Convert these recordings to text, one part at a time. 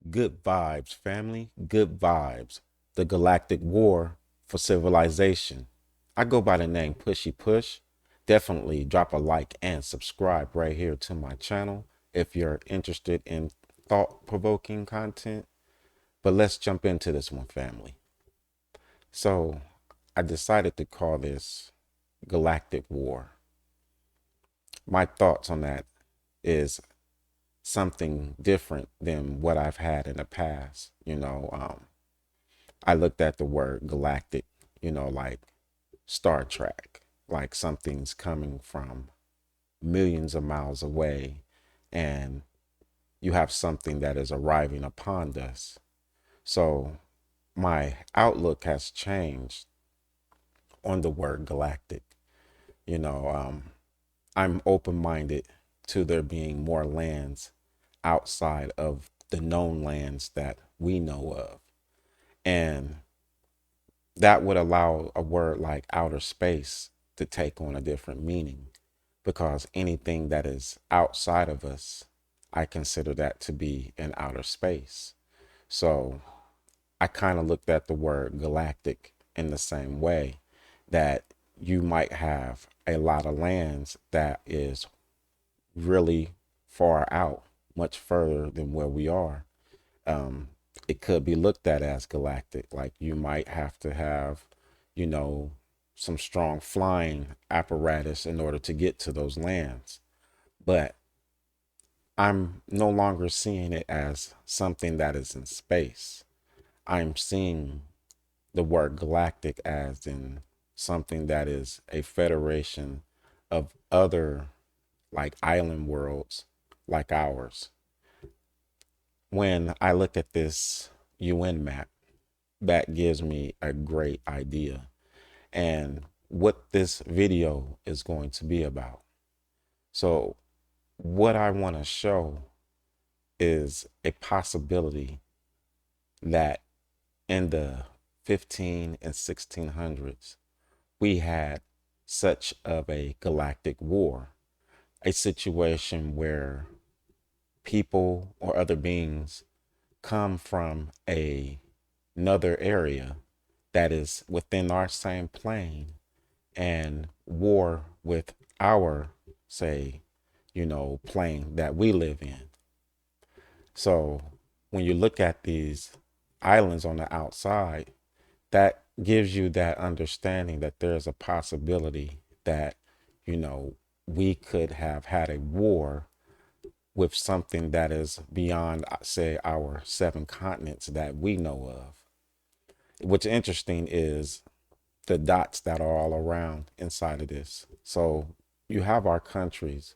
Good vibes, family. Good vibes. The Galactic War for Civilization. I go by the name Pushy Push. Definitely drop a like and subscribe right here to my channel if you're interested in thought provoking content. But let's jump into this one, family. So, I decided to call this Galactic War. My thoughts on that is something different than what I've had in the past. I looked at the word galactic, like Star Trek, like something's coming from millions of miles away, and you have something that is arriving upon us. So my outlook has changed on the word galactic. You know, um, I'm open minded to there being more lands outside of the known lands that we know of. And that would allow a word like outer space to take on a different meaning because anything that is outside of us, I consider that to be an outer space. So I kind of looked at the word galactic in the same way that you might have a lot of lands that is really far out, much further than where we are. um, it could be looked at as galactic. Like you might have to have, you know, some strong flying apparatus in order to get to those lands. But I'm no longer seeing it as something that is in space. I'm seeing the word galactic as in something that is a federation of other like island worlds like ours. When I look at this UN map, that gives me a great idea and what this video is going to be about. So, what I want to show is a possibility that in the 15 and 1600s, we had such of a galactic war, a situation where people or other beings come from another area that is within our same plane and war with our, say, plane that we live in. So when you look at these islands on the outside, that gives you that understanding that there's a possibility that, you know, we could have had a war with something that is beyond, say, our seven continents that we know of. What's interesting is the dots that are all around inside of this. So you have our countries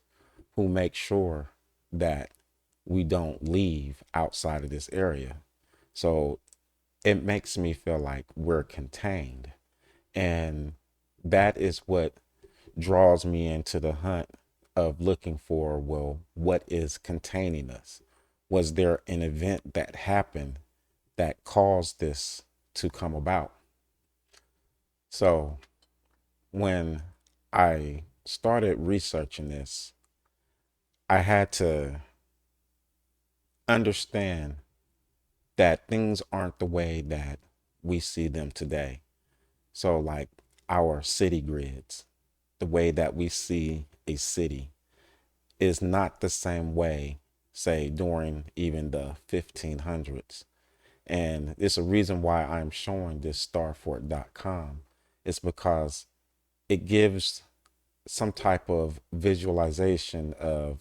who make sure that we don't leave outside of this area. So it makes me feel like we're contained. And that is what draws me into the hunt of looking for, well, what is containing us? Was there an event that happened that caused this to come about? So when I started researching this, I had to understand that things aren't the way that we see them today. So, like our city grids, the way that we see a city is not the same way, say, during even the 1500s. And it's a reason why I'm showing this starfort.com. It's because it gives some type of visualization of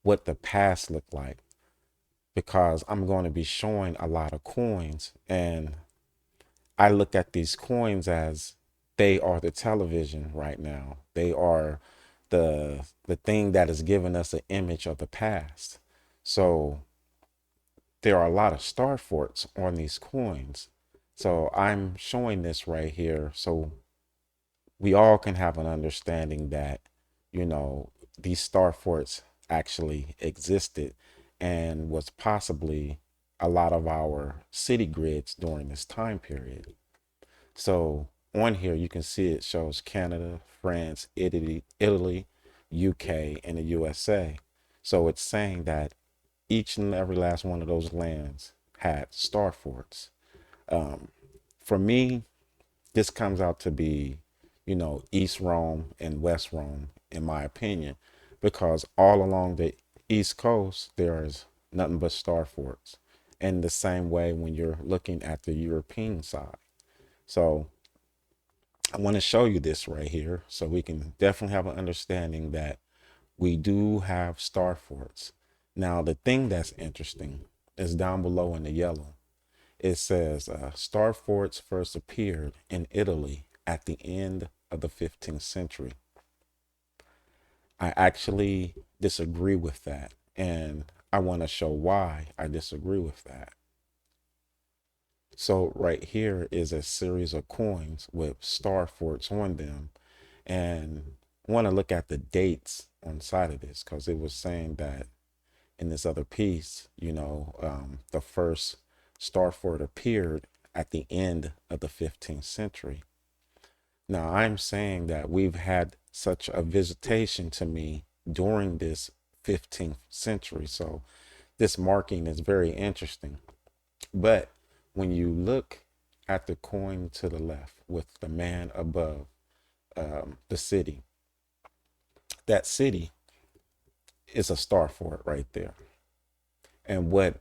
what the past looked like, because I'm going to be showing a lot of coins, and I look at these coins as they are the television right now. They are the thing that is giving us an image of the past. So there are a lot of star forts on these coins. So I'm showing this right here so we all can have an understanding that, these star forts actually existed and was possibly a lot of our city grids during this time period. So on here, you can see it shows Canada, France, Italy, UK, and the USA. So it's saying that each and every last one of those lands had star forts. Um, for me, this comes out to be, East Rome and West Rome, in my opinion, because all along the East Coast, there is nothing but star forts. And the same way when you're looking at the European side. So I want to show you this right here so we can definitely have an understanding that we do have star forts. Now, the thing that's interesting is down below in the yellow. It says star forts first appeared in Italy at the end of the 15th century. I actually disagree with that, and I want to show why I disagree with that. So right here is a series of coins with star forts on them, and I want to look at the dates on the side of this because it was saying that in this other piece, the first star fort appeared at the end of the 15th century. Now, I'm saying that we've had such a visitation to me during this 15th century. So this marking is very interesting. But when you look at the coin to the left with the man above the city, that city is a star fort right there. And what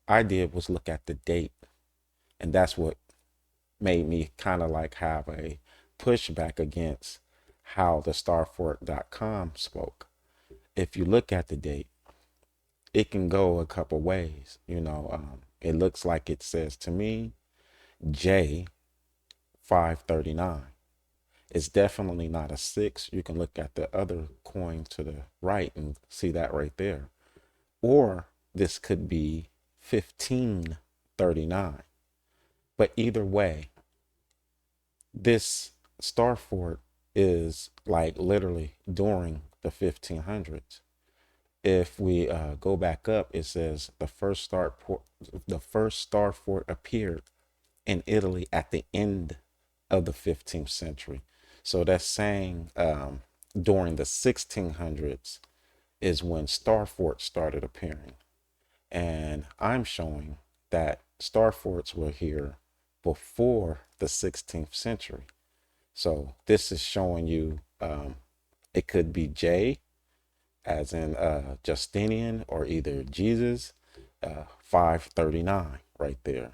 I did was look at the date, and that's what made me kind of like have a pushback against how the starfort.com spoke. If you look at the date, it can go a couple ways. It looks like it says to me J 539. It's definitely not a 6. You can look at the other coin to the right and see that right there. Or this could be 1539. But either way, this star fort is like literally during the 1500s. If we go back up, it says the first star fort appeared in Italy at the end of the 15th century. So that's saying during the 1600s is when star forts started appearing. And I'm showing that star forts were here before the 16th century. So this is showing you it could be J as in Justinian or either Jesus 539 right there.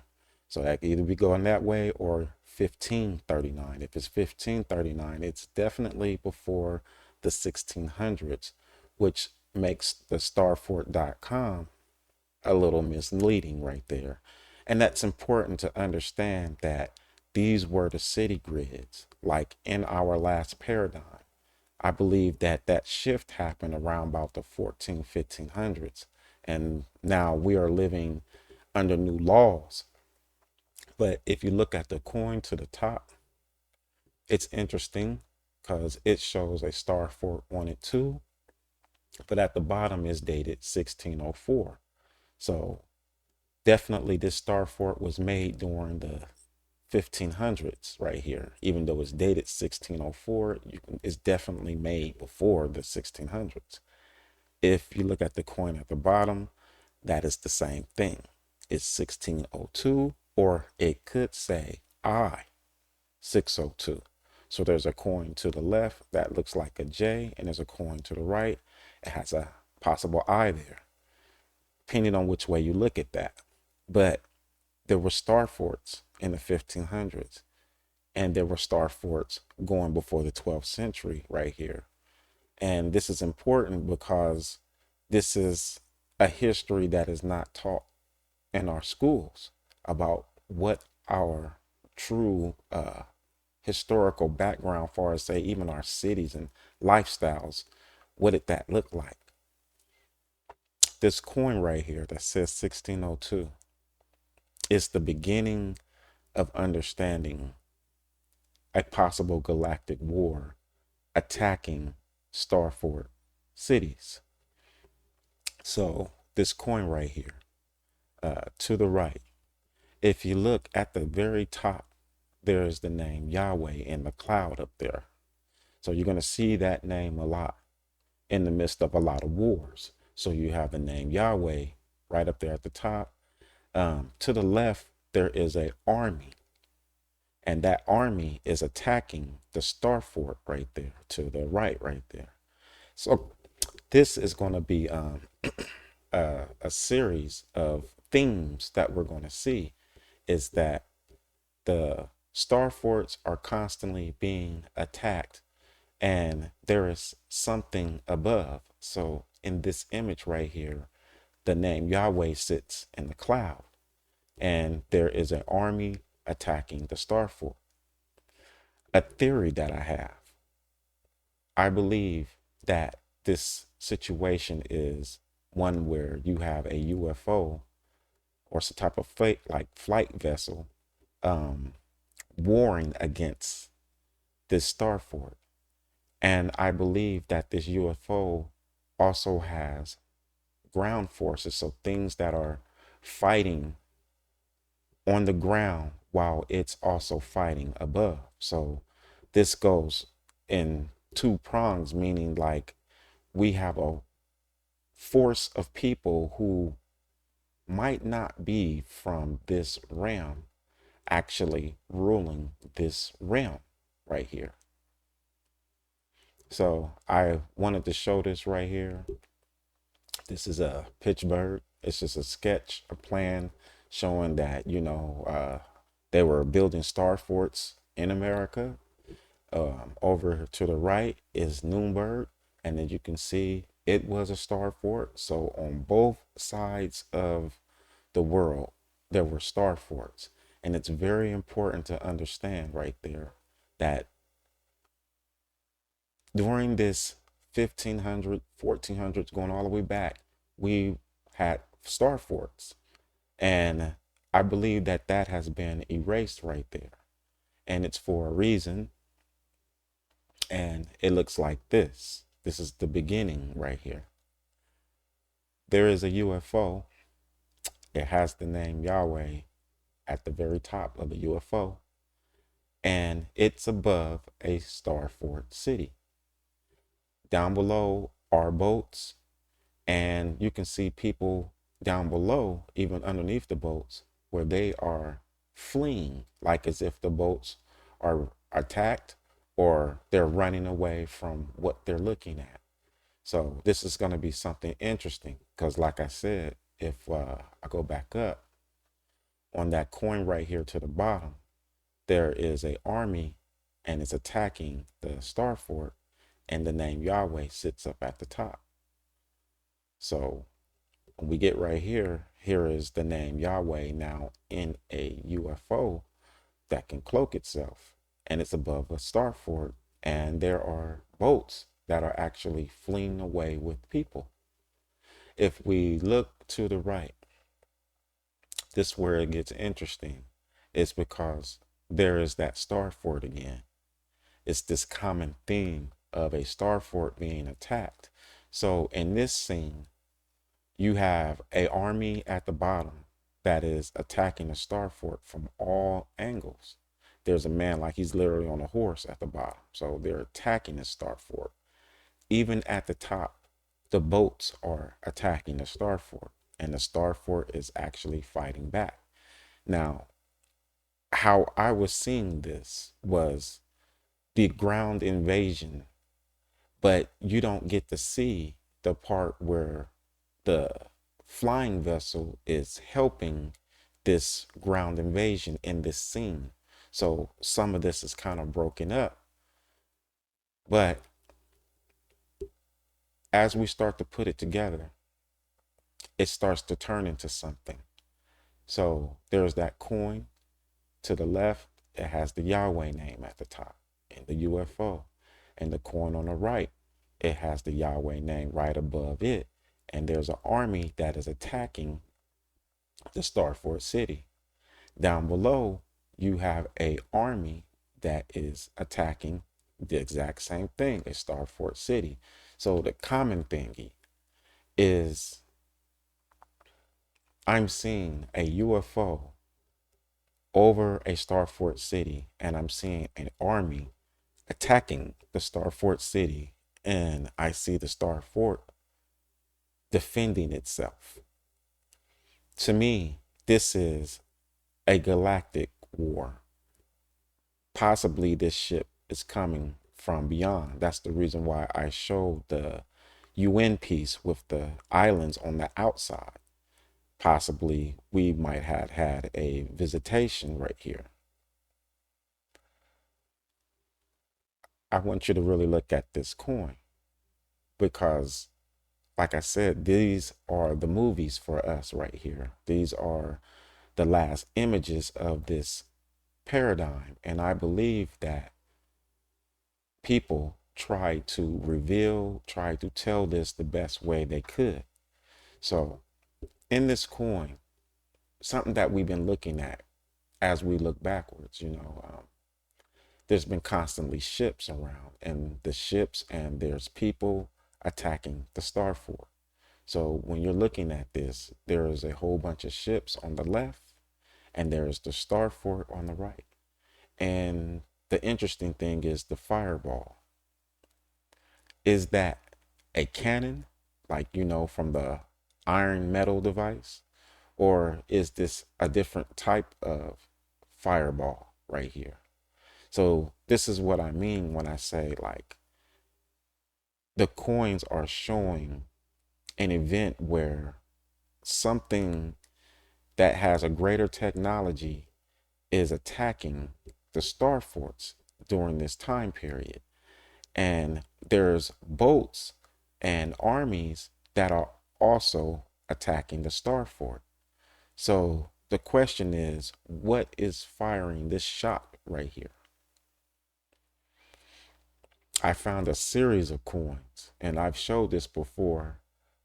So that could either be going that way or 1539. If it's 1539, it's definitely before the 1600s, which makes the starfort.com a little misleading right there. And that's important to understand that these were the city grids, like in our last paradigm. I believe that that shift happened around about the 1500s. And now we are living under new laws. But if you look at the coin to the top, it's interesting because it shows a star fort on it too. But at the bottom is dated 1604. So definitely this star fort was made during the 1500s right here. Even though it's dated 1604, it's definitely made before the 1600s. If you look at the coin at the bottom, that is the same thing. It's 1602, or it could say I 602. So there's a coin to the left that looks like a J, and there's a coin to the right. It has a possible I there, depending on which way you look at that. But there were star forts in the 1500s, and there were star forts going before the 12th century right here. And this is important because this is a history that is not taught in our schools about what our true historical background, far as say even our cities and lifestyles, what did that look like? This coin right here that says 1602 is the beginning of understanding a possible galactic war attacking Starfort cities. So this coin right here, to the right, if you look at the very top, there is the name Yahweh in the cloud up there. So you're going to see that name a lot in the midst of a lot of wars. So you have the name Yahweh right up there at the top. To the left, there is a army, and that army is attacking the star fort right there. To the right there. So this is going to be a series of themes that we're going to see. Is that the star forts are constantly being attacked, and there is something above. So in this image right here, the name Yahweh sits in the cloud, and there is an army attacking the star fort. A theory that I believe that this situation is one where you have a UFO or some type of flight vessel um, warring against this star fort. And I believe that this UFO also has ground forces, so things that are fighting on the ground while it's also fighting above. So this goes in two prongs, meaning like we have a force of people who might not be from this realm actually ruling this realm right here. So I wanted to show this right here. This is a Pittsburgh. It's just a sketch, a plan showing that, they were building star forts in America. Over to the right is Nuremberg, and as you can see, it was a star fort. So on both sides of the world, there were star forts. And it's very important to understand right there that during this 1500, 1400s, going all the way back, we had star forts. And I believe that that has been erased right there. And it's for a reason. And it looks like this. This is the beginning right here. There is a UFO. It has the name Yahweh at the very top of the UFO. And it's above a star fort city. Down below are boats, and you can see people down below, even underneath the boats, where they are fleeing, like as if the boats are attacked or they're running away from what they're looking at. So this is going to be something interesting because, like I said, if I go back up on that coin right here to the bottom, there is a army and it's attacking the star fort, and the name Yahweh sits up at the top. So when we get right here, here is the name Yahweh now in a UFO that can cloak itself, and it's above a star fort, and there are boats that are actually fleeing away with people. If we look to the right, this is where it gets interesting. It's because there is that star fort again. It's this common theme of a star fort being attacked. So in this scene, you have a army at the bottom that is attacking the star fort from all angles. There's a man like he's literally on a horse at the bottom. So they're attacking the star fort. Even at the top, the boats are attacking the star fort, and the star fort is actually fighting back. Now, how I was seeing this was the ground invasion, but you don't get to see the part where the flying vessel is helping this ground invasion in this scene. So some of this is kind of broken up, but as we start to put it together, it starts to turn into something. So there's that coin to the left. It has the Yahweh name at the top in the UFO, and the coin on the right, it has the Yahweh name right above it. And there's an army that is attacking the Star Fort City. Down below, you have a army that is attacking the exact same thing, a Star Fort City. So the common thingy is I'm seeing a UFO over a Star Fort City, and I'm seeing an army attacking the Star Fort City, and I see the Star Fort defending itself. To me, This is a galactic war. Possibly this ship is coming from beyond. That's the reason why I showed the UN piece with the islands on the outside. Possibly we might have had a visitation right here. I want you to really look at this coin because, like I said, these are the movies for us right here. These are the last images of this paradigm. And I believe that people try to reveal, try to tell this the best way they could. So in this coin, something that we've been looking at as we look backwards, there's been constantly ships around, and the ships, and there's people attacking the star fort. So when you're looking at this, there is a whole bunch of ships on the left, and there's the star fort on the right. And the interesting thing is the fireball. Is that a cannon, like, from the iron metal device? Or is this a different type of fireball right here? So this is what I mean when I say, like, the coins are showing an event where something that has a greater technology is attacking the star forts during this time period. And there's boats and armies that are also attacking the star fort. So the question is, what is firing this shot right here? I found a series of coins, and I've showed this before,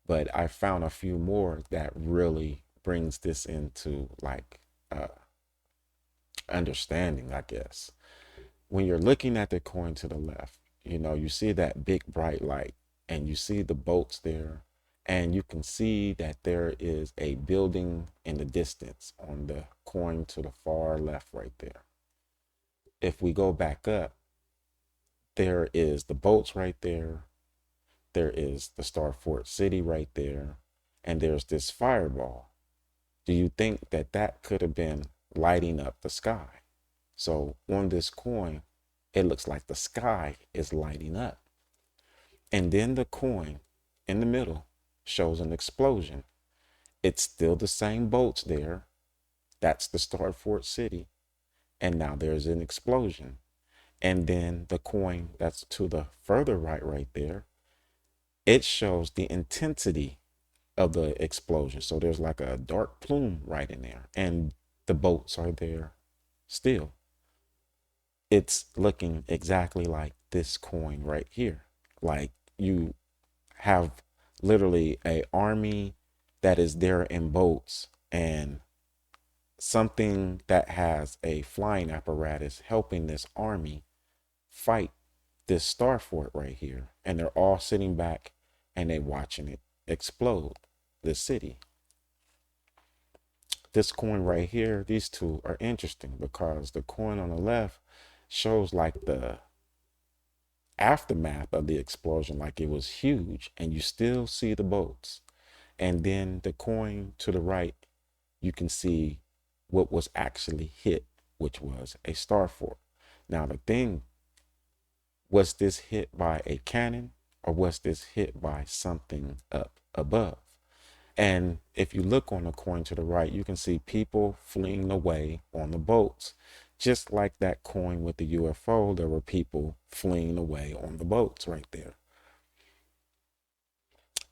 but I found a few more that really brings this into, like, understanding, I guess. When you're looking at the coin to the left, you see that big bright light, and you see the boats there, and you can see that there is a building in the distance on the coin to the far left right there. If we go back up, there is the boats right there. There is the Star Fort City right there. And there's this fireball. Do you think that that could have been lighting up the sky? So on this coin, it looks like the sky is lighting up. And then the coin in the middle shows an explosion. It's still the same boats there. That's the Star Fort City. And now there's an explosion. And then the coin that's to the further right there, it shows the intensity of the explosion. So there's like a dark plume right in there. And the boats are there still. It's looking exactly like this coin right here. Like, you have literally a army that is there in boats, and something that has a flying apparatus helping this army fight this star fort right here. And they're all sitting back and they watching it explode the city. This coin right here, these two are interesting because the coin on the left shows like the aftermath of the explosion, like it was huge, and you still see the boats. And then the coin to the right, you can see what was actually hit, which was a star fort. Now the thing, was this hit by a cannon, or was this hit by something up above? And if you look on the coin to the right, you can see people fleeing away on the boats. Just like that coin with the UFO, there were people fleeing away on the boats right there.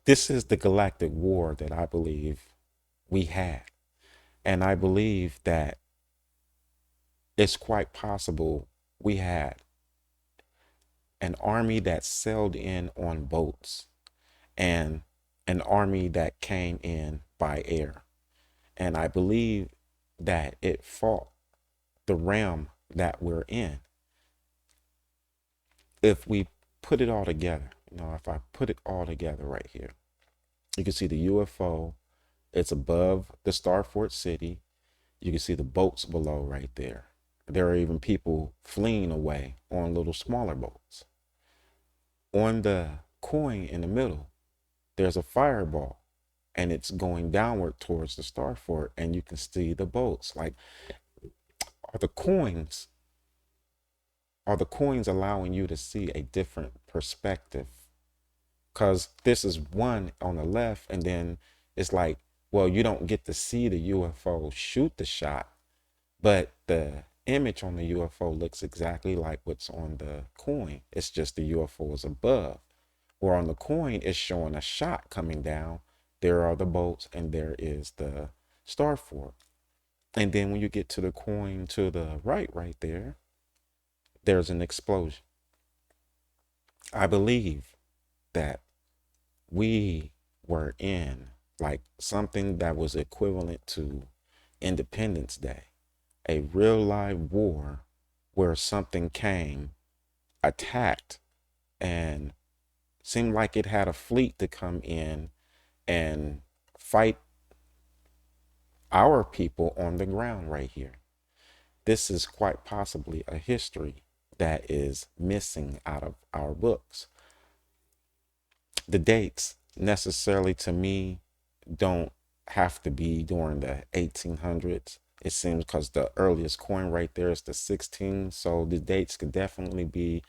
This is the galactic war that I believe we had. And I believe that it's quite possible we had an army that sailed in on boats, and an army that came in by air. And I believe that it fought the realm that we're in. If we put it all together, if I put it all together right here, you can see the UFO, it's above the Star Fort City. You can see the boats below right there. There are even people fleeing away on little smaller boats. On the coin in the middle, there's a fireball. and it's going downward towards the star fort, and you can see the boats. Like, are the coins are the coins allowing you to see a different perspective? Because this is one on the left, and then it's like, well, you don't get to see the UFO shoot the shot, but the image on the UFO looks exactly like what's on the coin. It's just the UFO is above. Or on the coin, it's showing a shot coming down. There are the boats, and there is the star fort. And then when you get to the coin to the right there, there's an explosion. I believe that we were in like something that was equivalent to Independence Day, a real live war where something came, attacked, and seemed like it had a fleet to come in and fight our people on the ground right here. This is quite possibly a history that is missing out of our books. The dates necessarily to me don't have to be during the 1800s. It seems because the earliest coin right there is the 16. So the dates could definitely be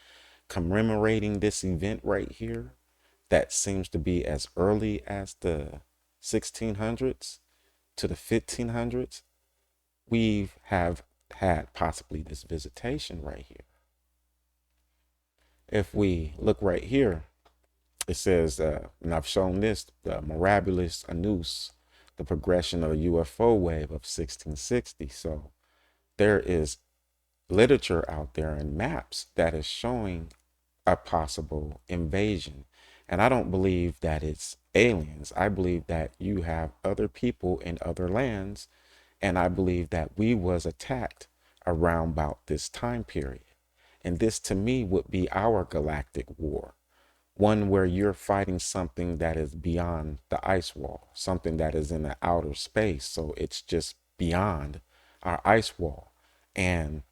commemorating this event right here that seems to be as early as the 1600s to the 1500s. We have had possibly this visitation right here. If we look right here, it says, and I've shown this, the Mirabilis Anus, the progression of a UFO wave of 1660. So there is literature out there and maps that is showing a possible invasion. And I don't believe that it's aliens. I believe that you have other people in other lands. And I believe that we was attacked around about this time period. And this to me would be our galactic war, one where you're fighting something that is beyond the ice wall, something that is in the outer space. So it's just beyond our ice wall. And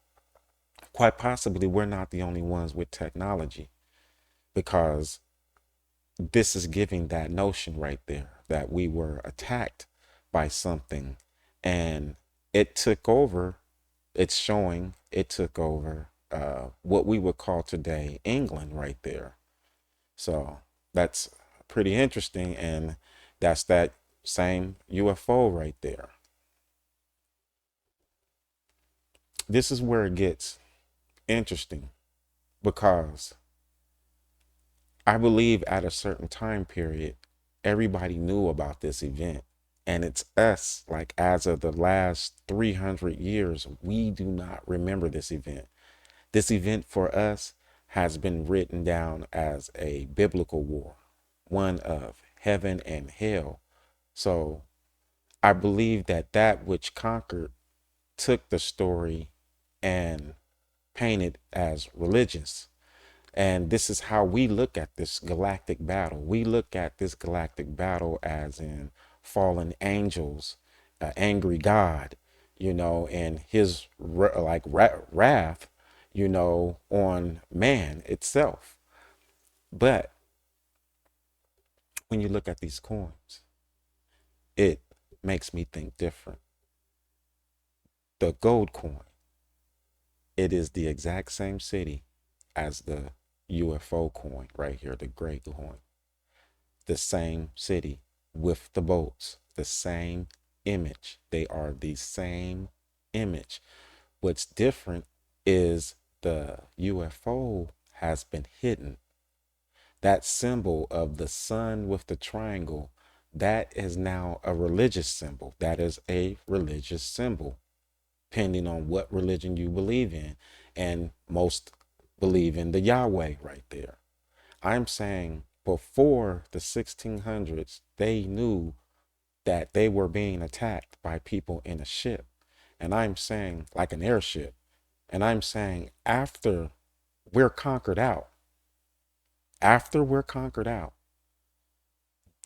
quite possibly we're not the only ones with technology, because this is giving that notion right there that we were attacked by something and it took over. It's showing it took over what we would call today England right there. So that's pretty interesting. And that's that same UFO right there. This is where it gets interesting because I believe at a certain time period, everybody knew about this event. And it's us, like as of the last 300 years, we do not remember this event. This event for us has been written down as a biblical war, one of heaven and hell. So I believe that that which conquered took the story and painted as religious. And this is how we look at this galactic battle. We look at this galactic battle as in fallen angels, angry God, and his wrath, on man itself. But when you look at these coins, it makes me think different. The gold coin, it is the exact same city as the UFO coin right here, the gray coin. The same city with the boats, the same image. They are the same image. What's different is the UFO has been hidden. That symbol of the sun with the triangle, that is now a religious symbol. That is a religious symbol, depending on what religion you believe in. And most believe in the Yahweh right there. I'm saying before the 1600s, they knew that they were being attacked by people in a ship. And I'm saying, like an airship. And I'm saying we're conquered out, after we're conquered out,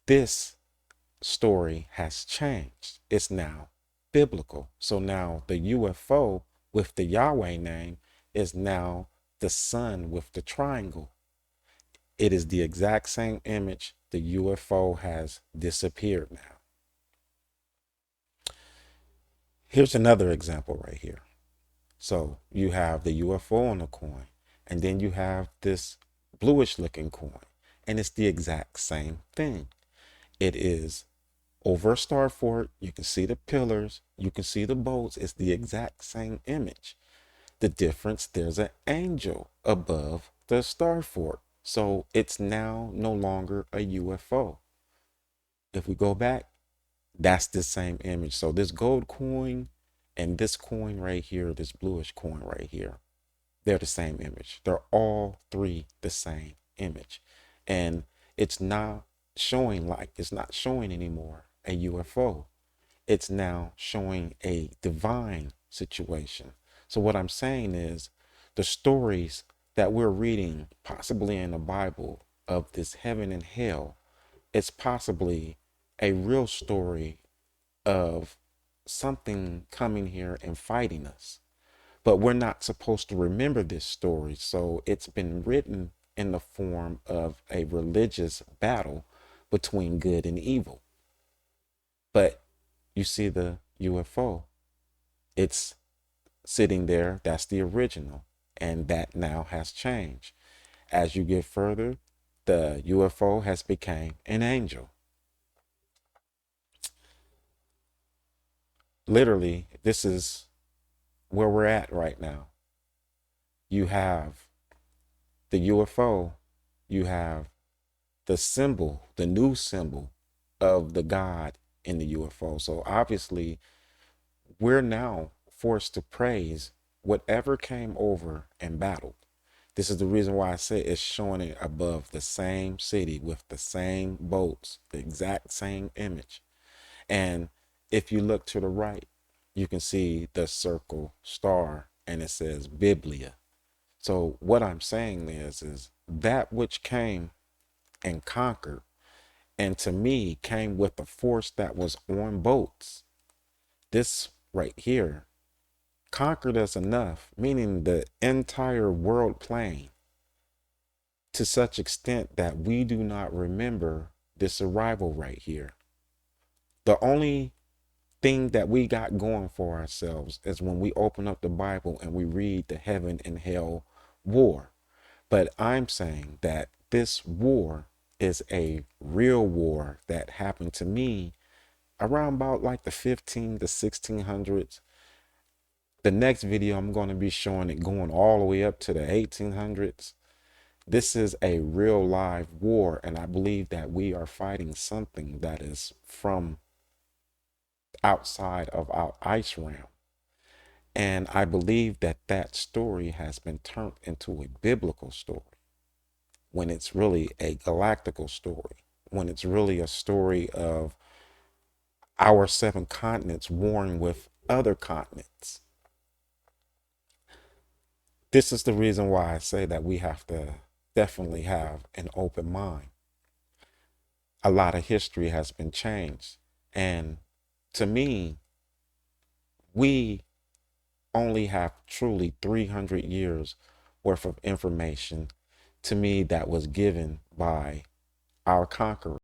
this story has changed. It's now biblical. So now the UFO with the Yahweh name is now the sun with the triangle. It is the exact same image. The UFO has disappeared now. Here's another example right here. So you have the UFO on the coin, and then you have this bluish looking coin, and it's the exact same thing. It is over a star fort. You can see the pillars, you can see the boats. It's the exact same image. The difference, there's an angel above the star fort. So it's now no longer a UFO. If we go back, that's the same image. So this gold coin and this coin right here, this bluish coin right here, they're the same image. They're all three the same image. And it's not it's not showing anymore a UFO. It's now showing a divine situation. So what I'm saying is the stories that we're reading, possibly in the Bible, of this heaven and hell, it's possibly a real story of something coming here and fighting us. But we're not supposed to remember this story. So it's been written in the form of a religious battle between good and evil. But you see the UFO, it's sitting there. That's the original. And that now has changed. As you get further, the UFO has become an angel. Literally, this is where we're at right now. You have the UFO, you have the symbol, the new symbol of the God in the UFO. So obviously, we're now forced to praise whatever came over and battled. This is the reason why I say it's showing it above the same city with the same boats, the exact same image. And if you look to the right, you can see the circle star and it says Biblia. So what I'm saying is that which came and conquered, and to me came with the force that was on boats. This right here conquered us enough, meaning the entire world plane, to such extent that we do not remember this arrival right here. The only thing that we got going for ourselves is when we open up the Bible and we read the heaven and hell war. But I'm saying that this war is a real war that happened to me around about like the 15 to 1600s. The next video, I'm going to be showing it going all the way up to the 1800s. This is a real live war, and I believe that we are fighting something that is from outside of our ice realm. And I believe that that story has been turned into a biblical story when it's really a galactical story, when it's really a story of our seven continents warring with other continents. This is the reason why I say that we have to definitely have an open mind. A lot of history has been changed. And to me, we only have truly 300 years worth of information to me that was given by our conquerors.